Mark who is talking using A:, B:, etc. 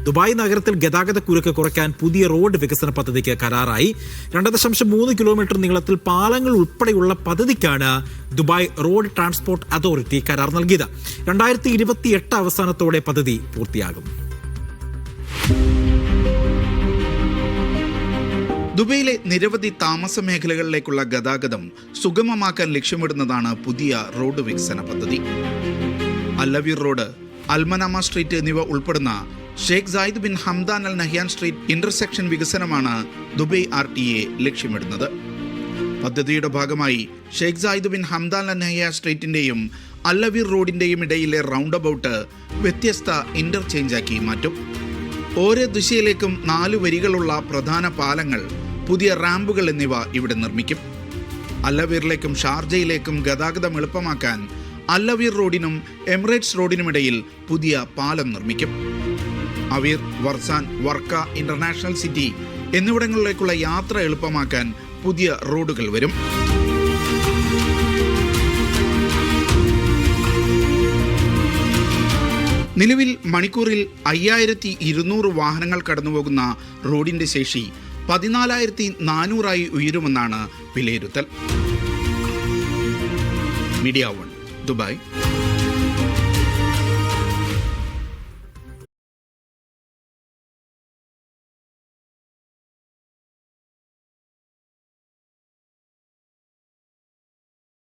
A: Dubai നഗരത്തിൽ ഗതാഗത കുരുക്ക് കുറയ്ക്കാൻ പുതിയ റോഡ് വികസന പദ്ധതിക്ക് കരാറായി. 2.3 കിലോമീറ്റർ നീളത്തിൽ പാലങ്ങൾ ഉൾപ്പെടെയുള്ള പദ്ധതിക്കാണ് ദുബായ് റോഡ് ട്രാൻസ്പോർട്ട് അതോറിറ്റി കരാർ നൽകിയത്. 2028 അവസാനത്തോടെ പദ്ധതി പൂർത്തിയാകും.
B: ദുബൈയിലെ നിരവധി താമസ മേഖലകളിലേക്കുള്ള ഗതാഗതം സുഗമമാക്കാൻ ലക്ഷ്യമിടുന്നതാണ് പുതിയ റോഡ് വികസന പദ്ധതി. അല്ലവീർ റോഡ്, അൽമനാമ സ്ട്രീറ്റ് എന്നിവ ഉൾപ്പെടുന്ന Sheikh Zayed bin Hamdan Al Nahyan street intersection വികസനമാണ് ദുബൈ RTA ലക്ഷ്യമിടുന്നത്. പദ്ധതിയുടെ ഭാഗമായി Sheikh Zayed bin Hamdan Al Nahyan സ്ട്രീറ്റിന്റെയും അല്ലവീർ റോഡിന്റെയും ഇടയിലെ റൗണ്ട് അബൌട്ട് വ്യത്യസ്ത ഇന്റർചേഞ്ചാക്കി മാറ്റും. ഓരോ ദിശയിലേക്കും 4 വരികളുള്ള പ്രധാന പാലങ്ങൾ, പുതിയ റാമ്പുകൾ എന്നിവ ഇവിടെ നിർമ്മിക്കും. അല്ലവീറിലേക്കും ഷാർജയിലേക്കും ഗതാഗതം എളുപ്പമാക്കാൻ അല്ലവീർ റോഡിനും എമിറേറ്റ്സ് റോഡിനുമിടയിൽ പുതിയ പാലം നിർമ്മിക്കും. അവീർ, വർസാൻ, വർക്ക, ഇന്റർനാഷണൽ സിറ്റി എന്നിവിടങ്ങളിലേക്കുള്ള യാത്ര എളുപ്പമാക്കാൻ പുതിയ റോഡുകൾ വരും. നിലവിൽ മണിക്കൂറിൽ 5200 വാഹനങ്ങൾ കടന്നുപോകുന്ന റോഡിന്റെ ശേഷി 14,400 ഉയരുമെന്നാണ് വിലയിരുത്തൽ. Media 1, Dubai.